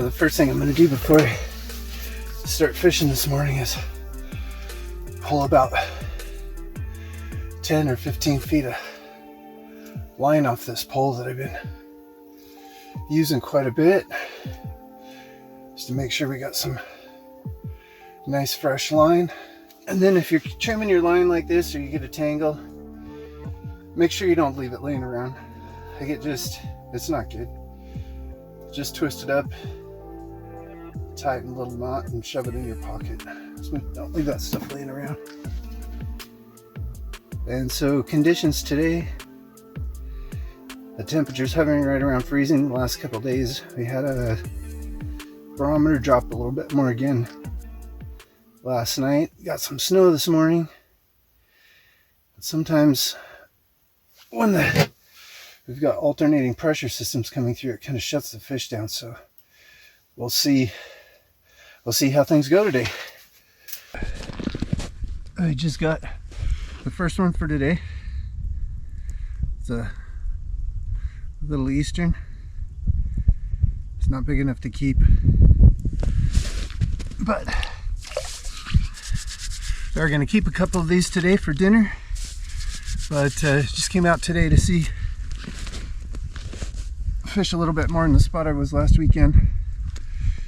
The first thing I'm going to do before I start fishing this morning is pull about 10 or 15 feet of line off this pole that I've been using quite a bit, just to make sure we got some nice fresh line. And then if you're trimming your line like this, or you get a tangle, make sure you don't leave it laying around. Like it's not good. Just twist it up, tie it in a little knot, and shove it in your pocket. So don't leave that stuff laying around. And so conditions today, the temperature's hovering right around freezing. The last couple of days we had a barometer drop a little bit more again last night. Got some snow this morning. But sometimes when we've got alternating pressure systems coming through, it kind of shuts the fish down. So we'll see how things go today. I just got the first one for today. It's a little Eastern. It's not big enough to keep, but we're going to keep a couple of these today for dinner. But just came out today to fish a little bit more in the spot I was last weekend.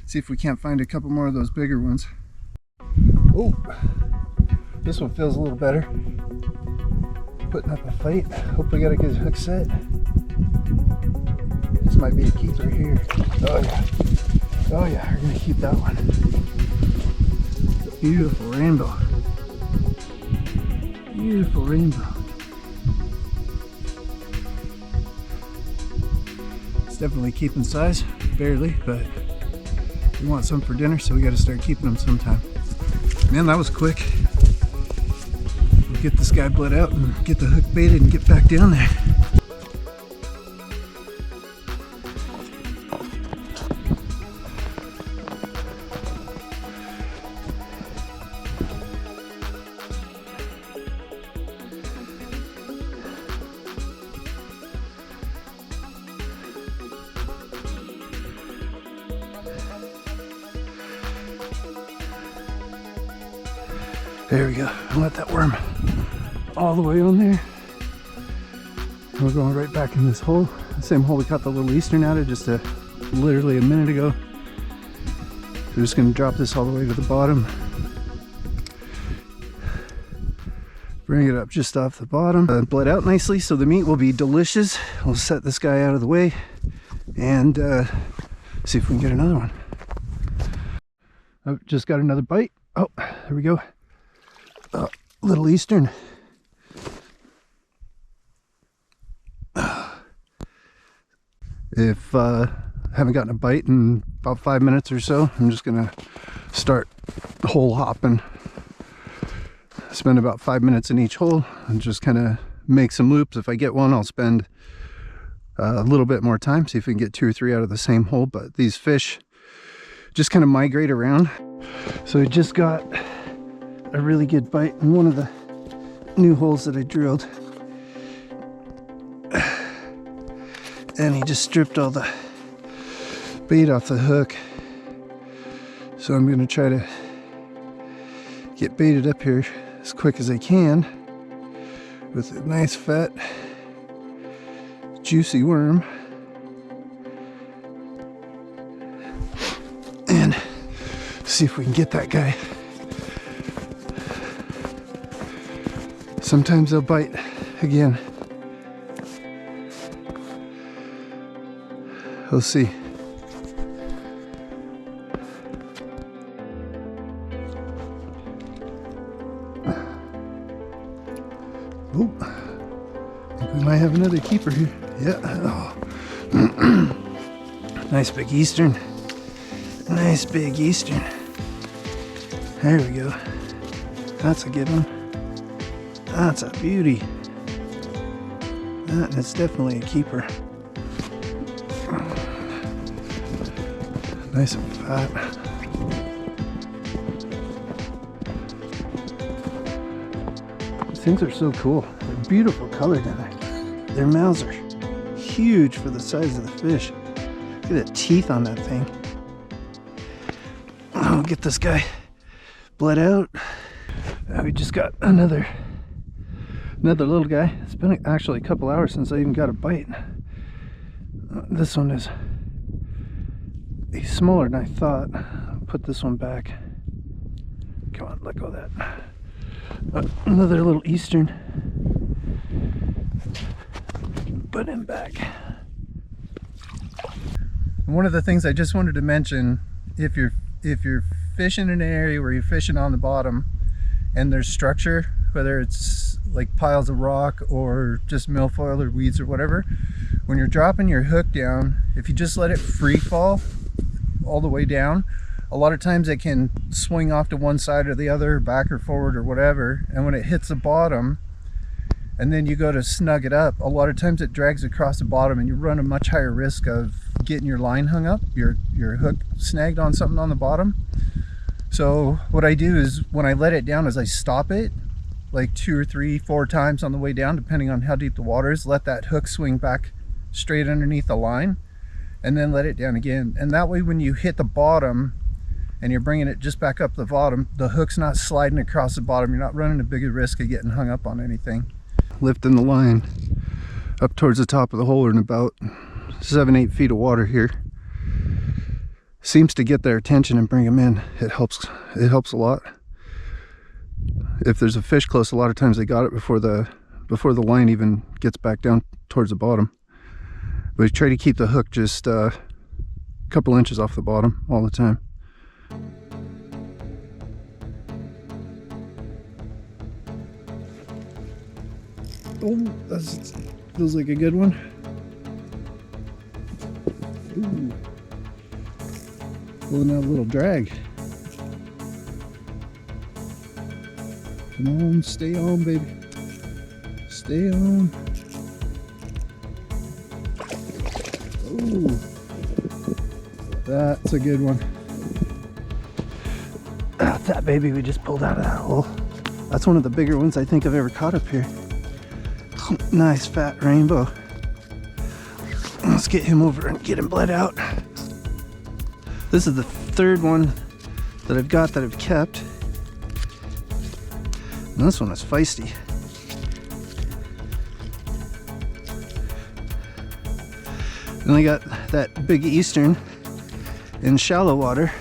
See if we can't find a couple more of those bigger ones. Oh, this one feels a little better. Putting up a fight. Hope we got a good hook set. This might be a keeper here. Oh yeah. Oh yeah, we're gonna keep that one. Beautiful rainbow. Beautiful rainbow. It's definitely keeping size, barely, but we want some for dinner, so we gotta start keeping them sometime. Man, that was quick. We'll get this guy bled out and get the hook baited and get back down there. There we go. I'll let that worm all the way on there. And we're going right back in this hole. The same hole we caught the little Eastern out of just literally a minute ago. We're just going to drop this all the way to the bottom. Bring it up just off the bottom. Bled out nicely, so the meat will be delicious. We'll set this guy out of the way and see if we can get another one. I've just got another bite. Oh, there we go. Little Eastern. If I haven't gotten a bite in about 5 minutes or so, I'm just gonna start hole hopping. Spend about 5 minutes in each hole and just kind of make some loops. If I get one, I'll spend a little bit more time, see if we can get 2 or 3 out of the same hole. But these fish just kind of migrate around. So I just got a really good bite in one of the new holes that I drilled, and he just stripped all the bait off the hook. So I'm going to try to get baited up here as quick as I can with a nice fat juicy worm, and see if we can get that guy. Sometimes they'll bite again. We'll see. Oh, I think we might have another keeper here. Yeah. Oh. Nice big Eastern. Nice big Eastern. There we go. That's a good one. That's a beauty. That's definitely a keeper. Nice and fat. These things are so cool. They're beautiful colored and their mouths are huge for the size of the fish. Look at the teeth on that thing. I'll get this guy bled out. We just got another little guy. It's been actually a couple hours since I even got a bite. This one he's smaller than I thought. I'll put this one back. Come on, let go of that. Another little eastern. Put him back. One of the things I just wanted to mention, if you're fishing in an area where you're fishing on the bottom and there's structure, whether it's like piles of rock or just milfoil or weeds or whatever, when you're dropping your hook down, if you just let it free fall all the way down, a lot of times it can swing off to one side or the other, back or forward or whatever, and when it hits the bottom and then you go to snug it up, a lot of times it drags across the bottom and you run a much higher risk of getting your line hung up, your hook snagged on something on the bottom. So what I do is when I let it down is I stop it like 2 or 3, 4 times on the way down, depending on how deep the water is. Let that hook swing back straight underneath the line and then let it down again. And that way when you hit the bottom and you're bringing it just back up the bottom, the hook's not sliding across the bottom. You're not running a bigger risk of getting hung up on anything. Lifting the line up towards the top of the hole in about 7-8 feet of water here seems to get their attention and bring them in. It helps a lot. If there's a fish close, a lot of times they got it before the line even gets back down towards the bottom. But we try to keep the hook just a couple inches off the bottom all the time. Oh, that feels like a good one. Ooh. Pulling out a little drag. Come on, stay on, baby. Stay on. Ooh. That's a good one. That's that baby we just pulled out of that hole. That's one of the bigger ones I think I've ever caught up here. Nice fat rainbow. Let's get him over and get him bled out. This is the third one that I've got that I've kept. And this one is feisty. Then I got that big eastern in shallow water.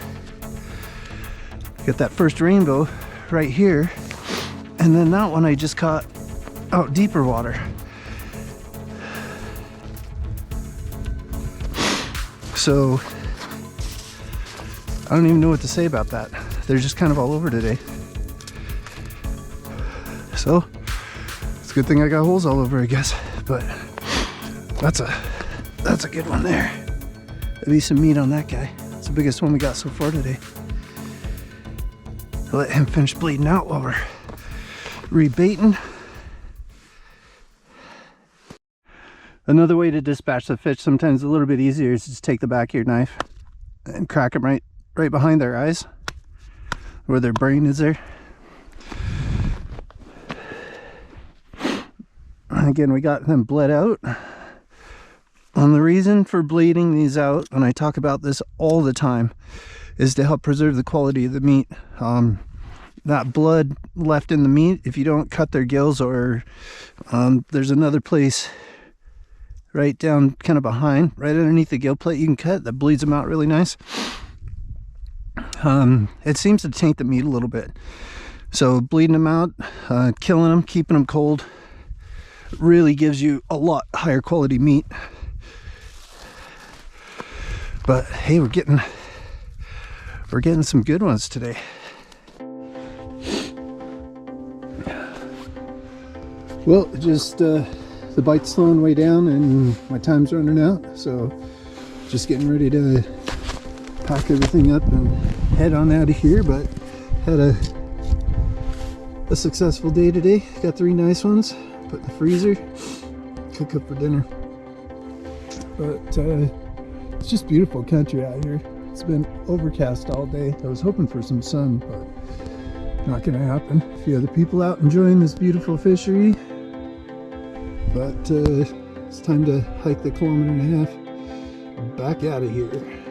Got that first rainbow right here. And then that one I just caught out deeper water. So I don't even know what to say about that. They're just kind of all over today. So it's a good thing I got holes all over, I guess. But that's a good one there. There'll be some meat on that guy. It's the biggest one we got so far today. I'll let him finish bleeding out while we're rebaiting. Another way to dispatch the fish, sometimes a little bit easier, is just take the back of your knife and crack them right behind their eyes, where their brain is there. And again, we got them bled out. And the reason for bleeding these out, and I talk about this all the time, is to help preserve the quality of the meat. That blood left in the meat, if you don't cut their gills, or there's another place right down kind of behind, right underneath the gill plate you can cut, that bleeds them out really nice. It seems to taint the meat a little bit. So bleeding them out, killing them, keeping them cold, really gives you a lot higher quality meat. But hey, we're getting some good ones today. Well, just the bite's slowing way down and my time's running out, so just getting ready to pack everything up and head on out of here. But had a successful day today. Got 3 nice ones, put in the freezer, cook up for dinner. But it's just beautiful country out here. It's been overcast all day. I was hoping for some sun, but not gonna happen. A few other people out enjoying this beautiful fishery, but it's time to hike the 1.5 kilometers back out of here.